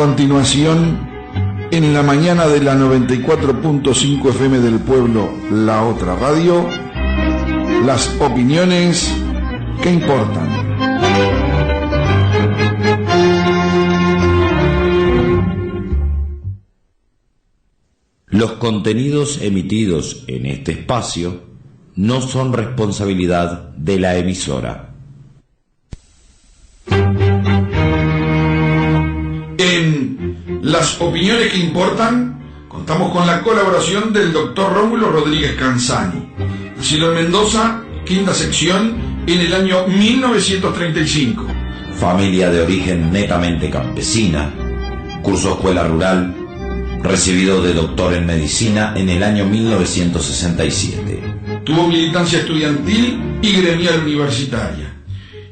continuación, en la mañana de la 94.5 FM del Pueblo, La Otra Radio, las opiniones que importan. Los contenidos emitidos en este espacio no son responsabilidad de la emisora. En las opiniones que importan, contamos con la colaboración del doctor Rómulo Rodríguez Canzani, nacido en Mendoza, quinta sección, en el año 1935. Familia de origen netamente campesina, cursó escuela rural, recibido de doctor en medicina en el año 1967. Tuvo militancia estudiantil y gremial universitaria.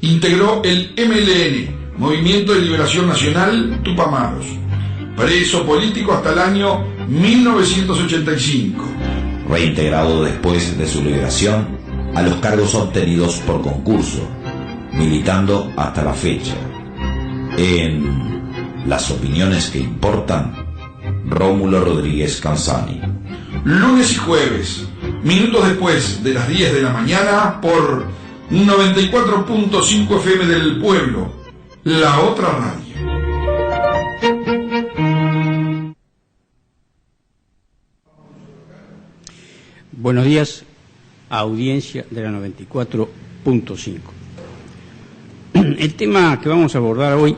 Integró el MLN, Movimiento de Liberación Nacional Tupamaros. Preso político hasta el año 1985. Reintegrado después de su liberación a los cargos obtenidos por concurso, militando hasta la fecha. En las opiniones que importan, Rómulo Rodríguez Canzani. Lunes y jueves, minutos después de las 10 de la mañana, por 94.5 FM del Pueblo, La Otra Radio. Buenos días, audiencia de la 94.5. El tema que vamos a abordar hoy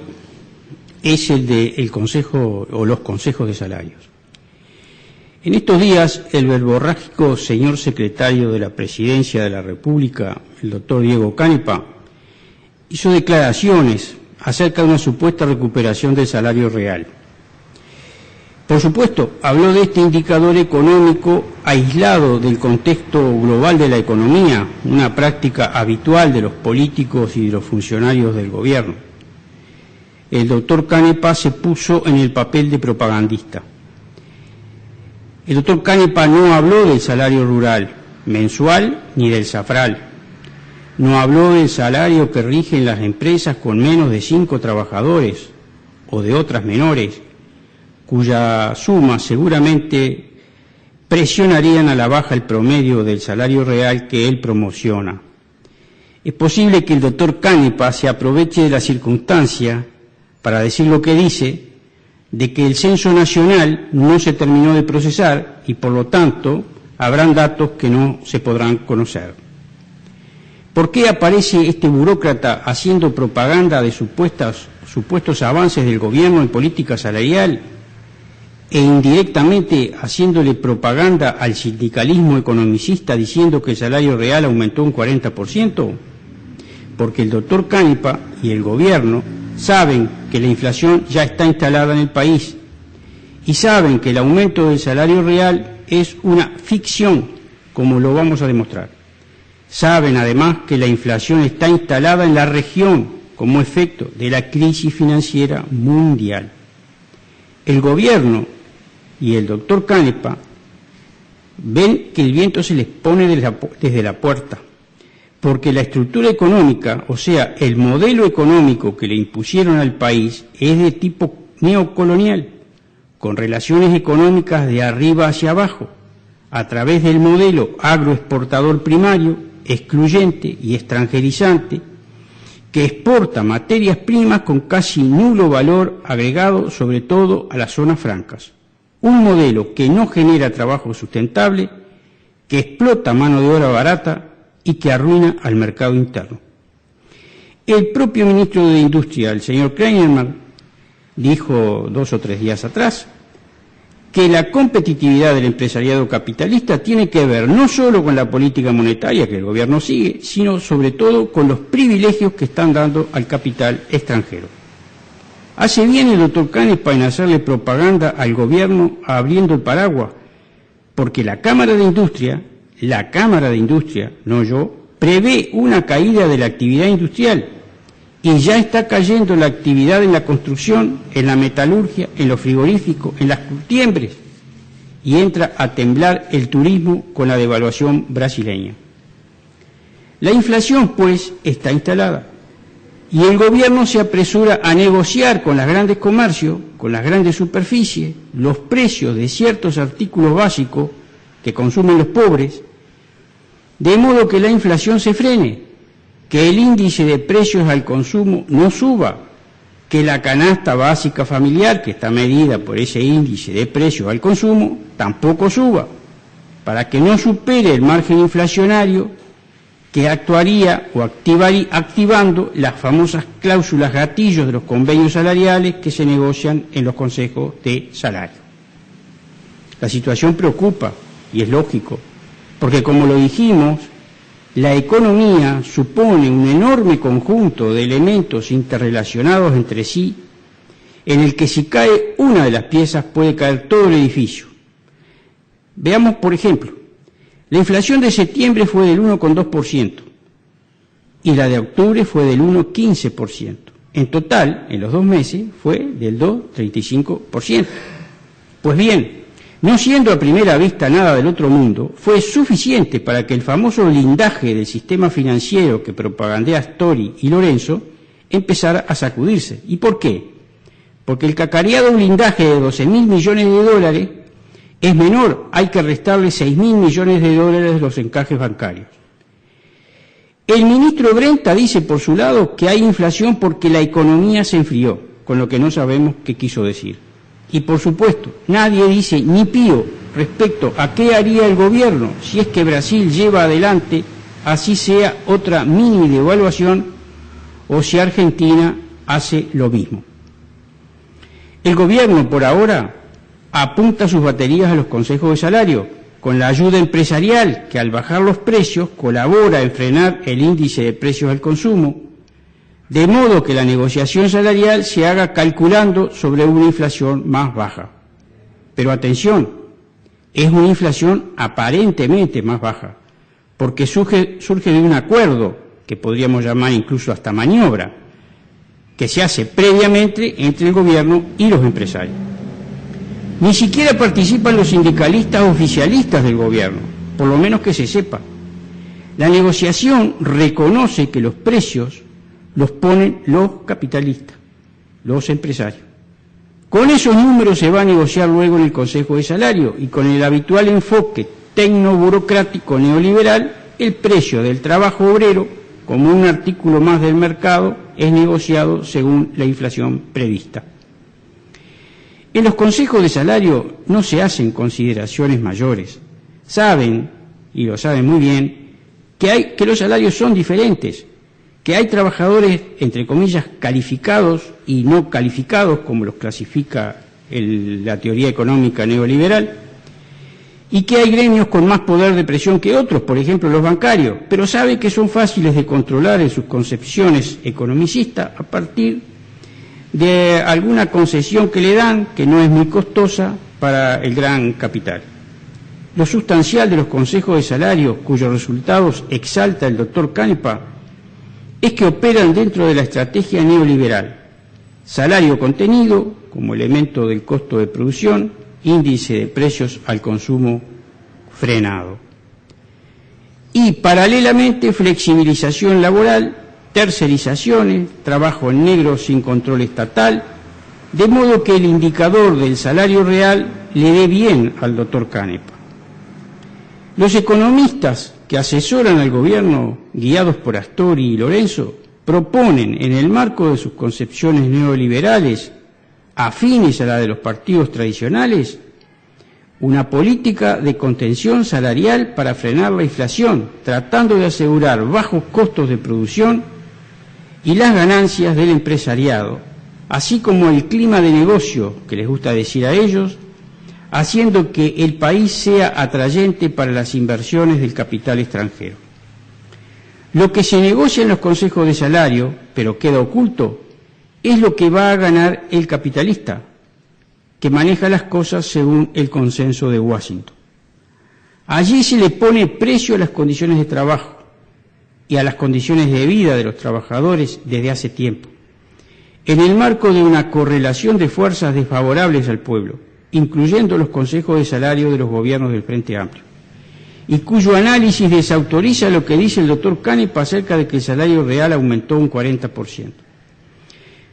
es el del consejo o los consejos de salarios. En estos días, el verborrágico señor secretario de la Presidencia de la República, el doctor Diego Canepa, hizo declaraciones acerca de una supuesta recuperación del salario real. Por supuesto, habló de este indicador económico aislado del contexto global de la economía, una práctica habitual de los políticos y de los funcionarios del gobierno. El doctor Canepa se puso en el papel de propagandista. El doctor Canepa no habló del salario rural mensual ni del SAFRAL. No habló del salario que rigen las empresas con menos de 5 trabajadores o de otras menores, cuya suma seguramente presionarían a la baja el promedio del salario real que él promociona. Es posible que el doctor Canepa se aproveche de la circunstancia para decir lo que dice, de que el censo nacional no se terminó de procesar y por lo tanto habrán datos que no se podrán conocer. ¿Por qué aparece este burócrata haciendo propaganda de supuestos avances del gobierno en política salarial e indirectamente haciéndole propaganda al sindicalismo economicista diciendo que el salario real aumentó un 40%? Porque el doctor Canepa y el gobierno saben que la inflación ya está instalada en el país y saben que el aumento del salario real es una ficción, como lo vamos a demostrar. Saben además que la inflación está instalada en la región como efecto de la crisis financiera mundial. El gobierno y el doctor Canepa ven que el viento se les pone desde la puerta, porque la estructura económica, o sea, el modelo económico que le impusieron al país es de tipo neocolonial, con relaciones económicas de arriba hacia abajo, a través del modelo agroexportador primario, excluyente y extranjerizante, que exporta materias primas con casi nulo valor agregado, sobre todo a las zonas francas. Un modelo que no genera trabajo sustentable, que explota mano de obra barata y que arruina al mercado interno. El propio ministro de Industria, el señor Kleinerman, dijo 2 o 3 días atrás que la competitividad del empresariado capitalista tiene que ver no solo con la política monetaria que el gobierno sigue, sino sobre todo con los privilegios que están dando al capital extranjero. Hace bien el doctor Canepa en hacerle propaganda al gobierno abriendo el paraguas, porque la Cámara de Industria, no yo, prevé una caída de la actividad industrial y ya está cayendo la actividad en la construcción, en la metalurgia, en los frigoríficos, en las curtiembres, y entra a temblar el turismo con la devaluación brasileña. La inflación, pues, está instalada Y el gobierno se apresura a negociar con los grandes comercios, con las grandes superficies, los precios de ciertos artículos básicos que consumen los pobres, de modo que la inflación se frene, que el índice de precios al consumo no suba, que la canasta básica familiar, que está medida por ese índice de precios al consumo, tampoco suba, para que no supere el margen inflacionario que actuaría o activando las famosas cláusulas gatillos de los convenios salariales que se negocian en los consejos de salario. La situación preocupa, y es lógico, porque como lo dijimos, la economía supone un enorme conjunto de elementos interrelacionados entre sí, en el que si cae una de las piezas puede caer todo el edificio. Veamos, por ejemplo, la inflación de septiembre fue del 1,2% y la de octubre fue del 1,15%. En total, en los 2 meses, fue del 2,35%. Pues bien, no siendo a primera vista nada del otro mundo, fue suficiente para que el famoso blindaje del sistema financiero que propagandea Story y Lorenzo empezara a sacudirse. ¿Y por qué? Porque el cacareado blindaje de 12.000 millones de dólares es menor, hay que restarle 6.000 millones de dólares de los encajes bancarios. El ministro Brenta dice por su lado que hay inflación porque la economía se enfrió, con lo que no sabemos qué quiso decir. Y por supuesto, nadie dice ni pío respecto a qué haría el gobierno si es que Brasil lleva adelante, así sea otra mini devaluación, o si Argentina hace lo mismo. El gobierno por ahora apunta sus baterías a los consejos de salario, con la ayuda empresarial que al bajar los precios colabora en frenar el índice de precios al consumo, de modo que la negociación salarial se haga calculando sobre una inflación más baja. Pero atención, es una inflación aparentemente más baja, porque surge de un acuerdo, que podríamos llamar incluso hasta maniobra, que se hace previamente entre el gobierno y los empresarios. Ni siquiera participan los sindicalistas oficialistas del gobierno, por lo menos que se sepa. La negociación reconoce que los precios los ponen los capitalistas, los empresarios. Con esos números se va a negociar luego en el Consejo de Salario y con el habitual enfoque tecnoburocrático neoliberal, el precio del trabajo obrero, como un artículo más del mercado, es negociado según la inflación prevista. En los consejos de salario no se hacen consideraciones mayores. Saben, y lo saben muy bien, que los salarios son diferentes, que hay trabajadores, entre comillas, calificados y no calificados, como los clasifica la teoría económica neoliberal, y que hay gremios con más poder de presión que otros, por ejemplo los bancarios, pero sabe que son fáciles de controlar en sus concepciones economicistas a partir de alguna concesión que le dan, que no es muy costosa para el gran capital. Lo sustancial de los consejos de salario, cuyos resultados exalta el doctor Canepa, es que operan dentro de la estrategia neoliberal. Salario contenido como elemento del costo de producción, índice de precios al consumo frenado. Y paralelamente flexibilización laboral, tercerizaciones, trabajo en negro sin control estatal, de modo que el indicador del salario real le dé bien al doctor Canepa. Los economistas que asesoran al gobierno, guiados por Astori y Lorenzo, proponen en el marco de sus concepciones neoliberales, afines a la de los partidos tradicionales, una política de contención salarial para frenar la inflación, tratando de asegurar bajos costos de producción y las ganancias del empresariado, así como el clima de negocio que les gusta decir a ellos, haciendo que el país sea atrayente para las inversiones del capital extranjero. Lo que se negocia en los consejos de salario, pero queda oculto, es lo que va a ganar el capitalista, que maneja las cosas según el consenso de Washington. Allí se le pone precio a las condiciones de trabajo y a las condiciones de vida de los trabajadores desde hace tiempo, en el marco de una correlación de fuerzas desfavorables al pueblo, incluyendo los consejos de salario de los gobiernos del Frente Amplio, y cuyo análisis desautoriza lo que dice el doctor Canepa acerca de que el salario real aumentó un 40%.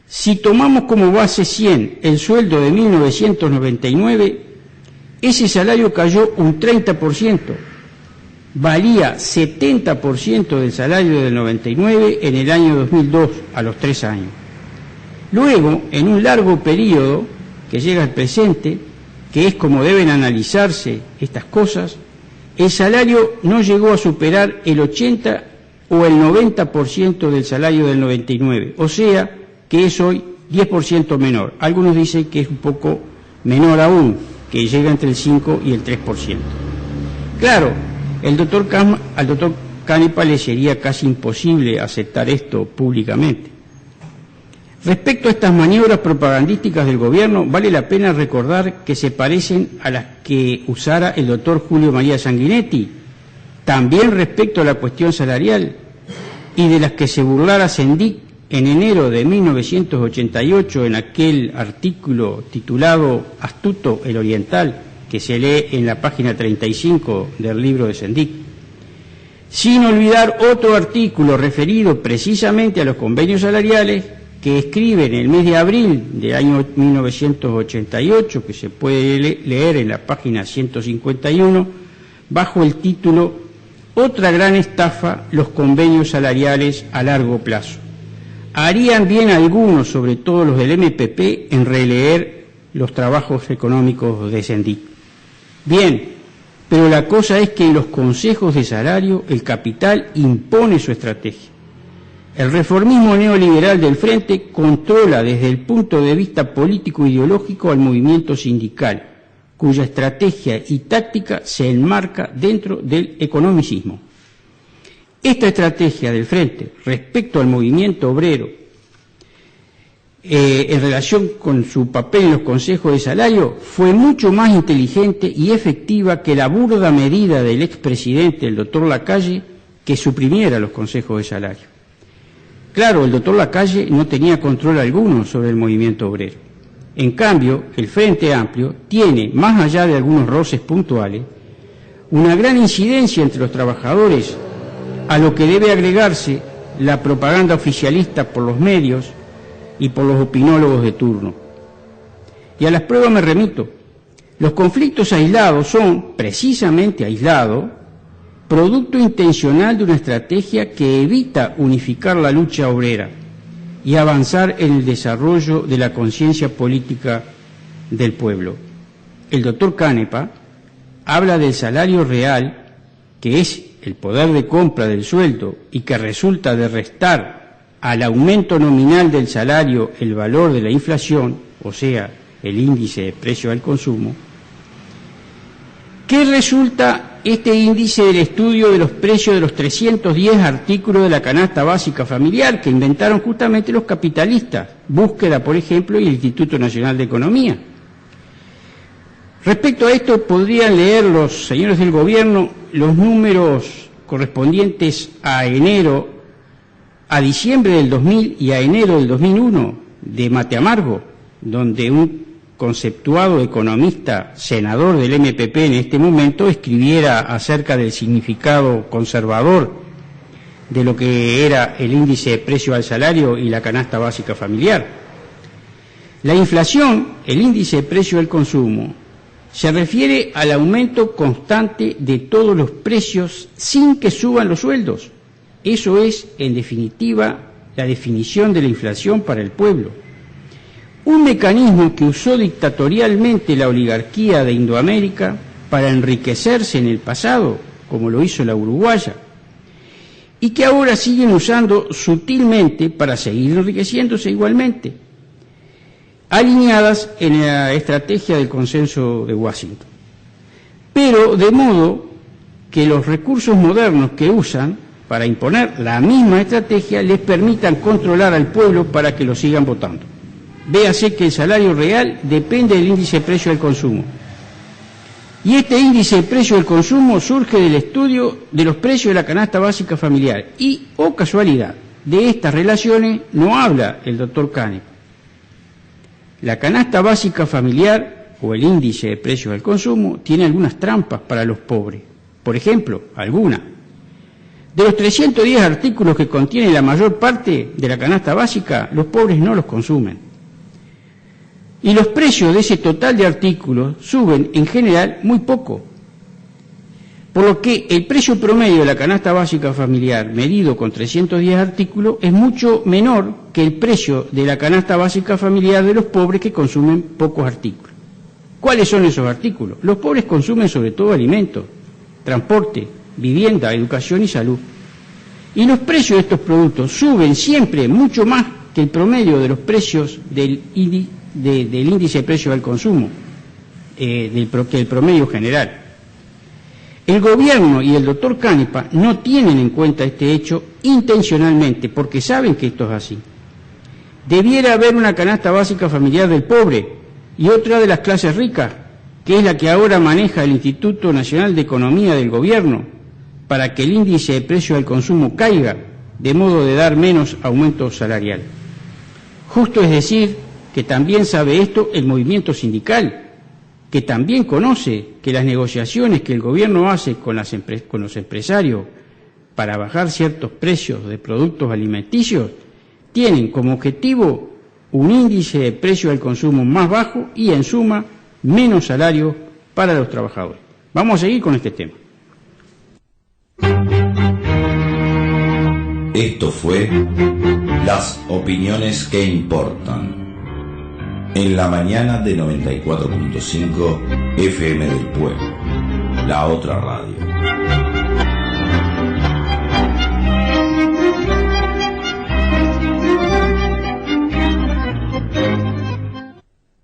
Si tomamos como base 100 el sueldo de 1999, ese salario cayó un 30%, valía 70% del salario del 99 en el año 2002, a los 3 años. Luego, en un largo periodo que llega al presente, que es como deben analizarse estas cosas, el salario no llegó a superar el 80 o el 90% del salario del 99, o sea que es hoy 10% menor. Algunos dicen que es un poco menor aún, que llega entre el 5 y el 3%. Claro, al doctor Canepa le sería casi imposible aceptar esto públicamente. Respecto a estas maniobras propagandísticas del gobierno, vale la pena recordar que se parecen a las que usara el doctor Julio María Sanguinetti, también respecto a la cuestión salarial, y de las que se burlara Sendic en enero de 1988 en aquel artículo titulado Astuto el Oriental, que se lee en la página 35 del libro de Sendic. Sin olvidar otro artículo referido precisamente a los convenios salariales que escribe en el mes de abril del año 1988, que se puede leer en la página 151, bajo el título Otra gran estafa, los convenios salariales a largo plazo. Harían bien algunos, sobre todo los del MPP, en releer los trabajos económicos de Sendic. Bien, pero la cosa es que en los consejos de salario el capital impone su estrategia. El reformismo neoliberal del Frente controla desde el punto de vista político-ideológico al movimiento sindical, cuya estrategia y táctica se enmarca dentro del economicismo. Esta estrategia del Frente respecto al movimiento obrero en relación con su papel en los consejos de salario fue mucho más inteligente y efectiva que la burda medida del expresidente, el doctor Lacalle, que suprimiera los consejos de salario. Claro, el doctor Lacalle no tenía control alguno sobre el movimiento obrero. En cambio, el Frente Amplio tiene, más allá de algunos roces puntuales, una gran incidencia entre los trabajadores, a lo que debe agregarse la propaganda oficialista por los medios y por los opinólogos de turno. Y a las pruebas me remito. Los conflictos aislados son, precisamente aislados, producto intencional de una estrategia que evita unificar la lucha obrera y avanzar en el desarrollo de la conciencia política del pueblo. El doctor Canepa habla del salario real, que es el poder de compra del sueldo y que resulta de restar al aumento nominal del salario el valor de la inflación, o sea, el índice de precio al consumo. ¿Qué resulta este índice del estudio de los precios de los 310 artículos de la canasta básica familiar que inventaron justamente los capitalistas? Búsqueda, por ejemplo, y el Instituto Nacional de Economía. Respecto a esto, podrían leer los señores del gobierno los números correspondientes a diciembre del 2000 y a enero del 2001 de Mate Amargo, donde un conceptuado economista, senador del MPP en este momento, escribiera acerca del significado conservador de lo que era el índice de precio al salario y la canasta básica familiar. La inflación, el índice de precio al consumo, se refiere al aumento constante de todos los precios sin que suban los sueldos. Eso es, en definitiva, la definición de la inflación para el pueblo. Un mecanismo que usó dictatorialmente la oligarquía de Indoamérica para enriquecerse en el pasado, como lo hizo la uruguaya, y que ahora siguen usando sutilmente para seguir enriqueciéndose igualmente, alineadas en la estrategia del consenso de Washington. Pero de modo que los recursos modernos que usan para imponer la misma estrategia les permitan controlar al pueblo para que lo sigan votando. Véase que el salario real depende del índice de precio del consumo. Y este índice de precio del consumo surge del estudio de los precios de la canasta básica familiar. Y, oh casualidad, de estas relaciones no habla el doctor Canepa. La canasta básica familiar, o el índice de precios del consumo, tiene algunas trampas para los pobres. Por ejemplo, alguna. De los 310 artículos que contiene la mayor parte de la canasta básica, los pobres no los consumen. Y los precios de ese total de artículos suben en general muy poco. Por lo que el precio promedio de la canasta básica familiar, medido con 310 artículos, es mucho menor que el precio de la canasta básica familiar de los pobres que consumen pocos artículos. ¿Cuáles son esos artículos? Los pobres consumen sobre todo alimentos, transporte, vivienda, educación y salud. Y los precios de estos productos suben siempre mucho más que el promedio de los precios del índice de precios al consumo, que el promedio general. El gobierno y el doctor Canepa no tienen en cuenta este hecho intencionalmente, porque saben que esto es así. Debiera haber una canasta básica familiar del pobre y otra de las clases ricas, que es la que ahora maneja el Instituto Nacional de Economía del Gobierno, para que el índice de precio al consumo caiga, de modo de dar menos aumento salarial. Justo es decir que también sabe esto el movimiento sindical, que también conoce que las negociaciones que el gobierno hace con los empresarios para bajar ciertos precios de productos alimenticios tienen como objetivo un índice de precio al consumo más bajo y, en suma, menos salario para los trabajadores. Vamos a seguir con este tema. Esto fue Las opiniones que importan. En la mañana de 94.5 FM del Pueblo, la otra radio.